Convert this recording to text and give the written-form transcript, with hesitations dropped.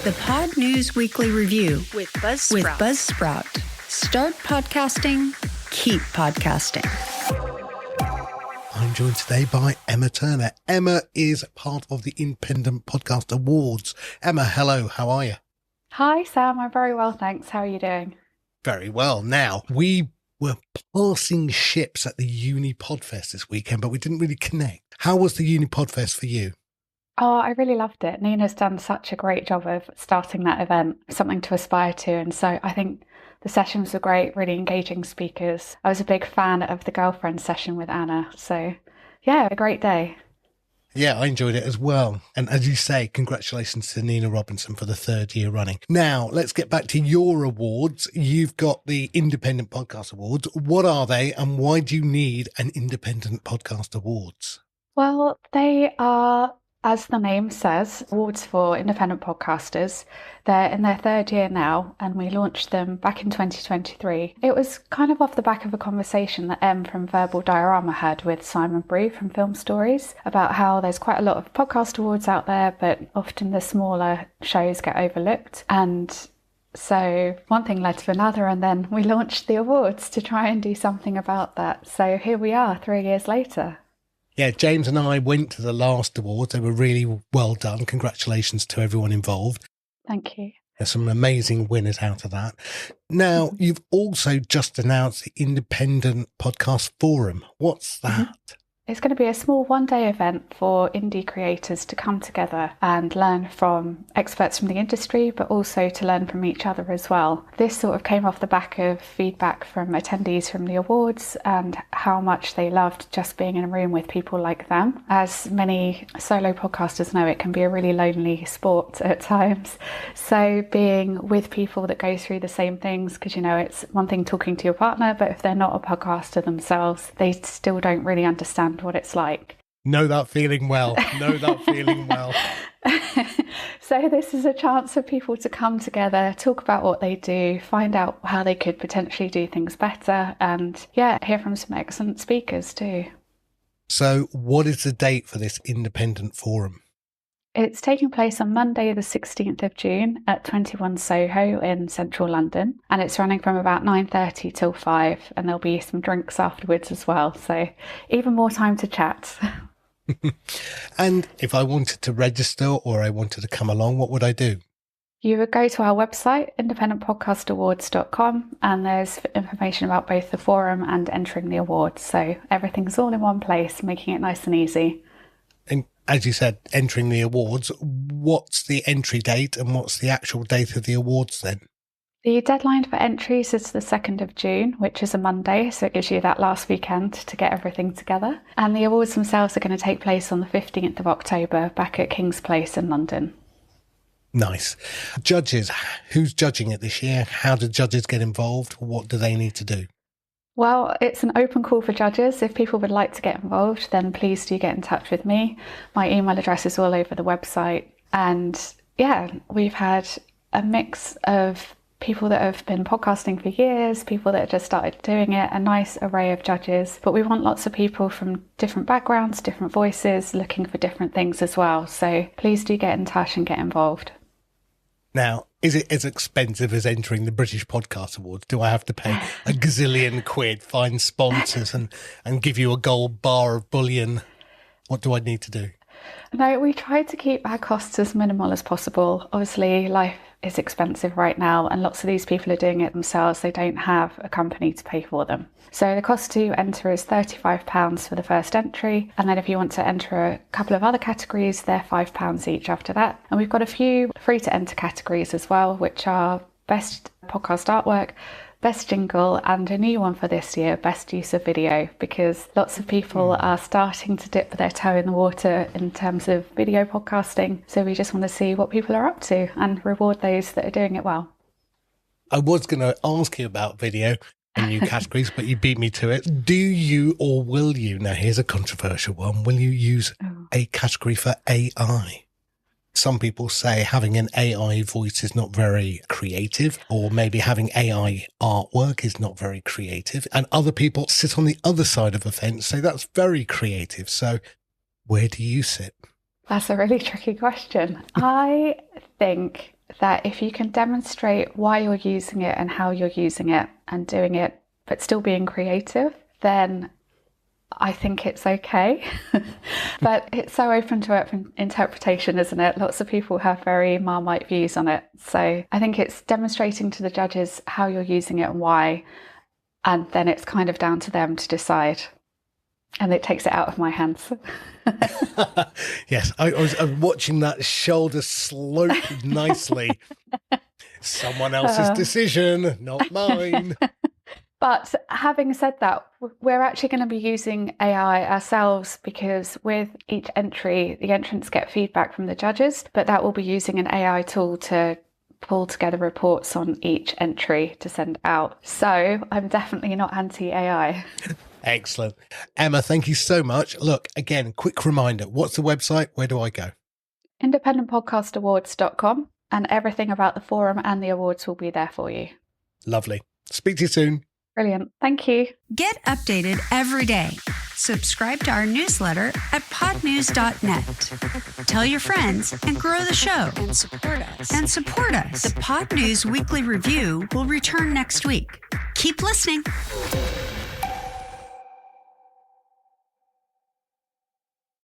The Pod News Weekly Review with Buzzsprout. Start podcasting, keep podcasting. I'm joined today by Emma Turner. Emma is part of the Independent Podcast Awards. Emma, hello, how are you? Hi, Sam. I'm very well, thanks. How are you doing? Very well. Now, we were passing ships at the Uni Podfest this weekend, but we didn't really connect. How was the Uni Podfest for you? Oh, I really loved it. Nina's done such a great job of starting that event, something to aspire to. And so I think the sessions were great, really engaging speakers. I was a big fan of the girlfriend session with Anna. So yeah, a great day. Yeah, I enjoyed it as well. And as you say, congratulations to Nina Robinson for the third year running. Now, let's get back to your awards. You've got the Independent Podcast Awards. What are they and why do you need an Independent Podcast Awards? Well, they are, as the name says, awards for independent podcasters. They're in their third year now, and we launched them back in 2023. It was kind of off the back of a conversation that Em from Verbal Diorama had with Simon Brew from Film Stories about how there's quite a lot of podcast awards out there, but often the smaller shows get overlooked. And so one thing led to another, and then we launched the awards to try and do something about that. So here we are 3 years later. Yeah, James and I went to the last awards. They were really well done. Congratulations to everyone involved. Thank you. There's some amazing winners out of that. Now, you've also just announced the Independent Podcast Forum. What's that? It's going to be a small one-day event for indie creators to come together and learn from experts from the industry, but also to learn from each other as well. This sort of came off the back of feedback from attendees from the awards and how much they loved just being in a room with people like them. As many solo podcasters know, it can be a really lonely sport at times. So being with people that go through the same things, because it's one thing talking to your partner, but if they're not a podcaster themselves, they still don't really understand what it's like. Know that feeling well. So this is a chance for people to come together, talk about what they do, find out how they could potentially do things better, and hear from some excellent speakers too. So what is the date for this independent forum? It's taking place on Monday the 16th of June at 21 Soho in central London, and it's running from about 9:30 till 5, and there'll be some drinks afterwards as well, so even more time to chat. And if I wanted to register or I wanted to come along, what would I do? You would go to our website, independentpodcastawards.com, and there's information about both the forum and entering the awards, so everything's all in one place, making it nice and easy. And as you said, entering the awards, what's the entry date and what's the actual date of the awards then? The deadline for entries is the 2nd of June, which is a Monday, so it gives you that last weekend to get everything together. And the awards themselves are going to take place on the 15th of October back at King's Place in London. Nice. Judges, who's judging it this year? How do judges get involved? What do they need to do? Well, it's an open call for judges. If people would like to get involved, then please do get in touch with me. My email address is all over the website. And we've had a mix of people that have been podcasting for years, people that have just started doing it, a nice array of judges. But we want lots of people from different backgrounds, different voices, looking for different things as well. So please do get in touch and get involved. Now, is it as expensive as entering the British Podcast Awards? Do I have to pay a gazillion quid, find sponsors and give you a gold bar of bullion? What do I need to do? No, we try to keep our costs as minimal as possible. Obviously, life is expensive right now, and lots of these people are doing it themselves. They don't have a company to pay for them. So the cost to enter is £35 for the first entry, and then if you want to enter a couple of other categories, they're £5 each after that. And we've got a few free to enter categories as well, which are best podcast artwork, best jingle, and a new one for this year, best use of video, because lots of people are starting to dip their toe in the water in terms of video podcasting. So we just want to see what people are up to and reward those that are doing it well. I was going to ask you about video and new categories, but you beat me to it. Do you or will you, now here's a controversial one, will you use a category for AI? Some people say having an AI voice is not very creative, or maybe having AI artwork is not very creative. And other people sit on the other side of the fence, say that's very creative. So where do you sit? That's a really tricky question. I think that if you can demonstrate why you're using it and how you're using it and doing it, but still being creative, then I think it's okay. But it's so open to interpretation, isn't it? Lots of people have very Marmite views on it. So I think it's demonstrating to the judges how you're using it and why, and then it's kind of down to them to decide. And it takes it out of my hands. Yes, I was watching that shoulder slope nicely. Someone else's decision, not mine. But having said that, we're actually going to be using AI ourselves, because with each entry, the entrants get feedback from the judges, but that will be using an AI tool to pull together reports on each entry to send out. So I'm definitely not anti-AI. Excellent. Emma, thank you so much. Look, again, quick reminder, what's the website? Where do I go? independentpodcastawards.com, and everything about the forum and the awards will be there for you. Lovely. Speak to you soon. Brilliant. Thank you. Get updated every day. Subscribe to our newsletter at podnews.net. Tell your friends and grow the show. And support us. The Pod News Weekly Review will return next week. Keep listening.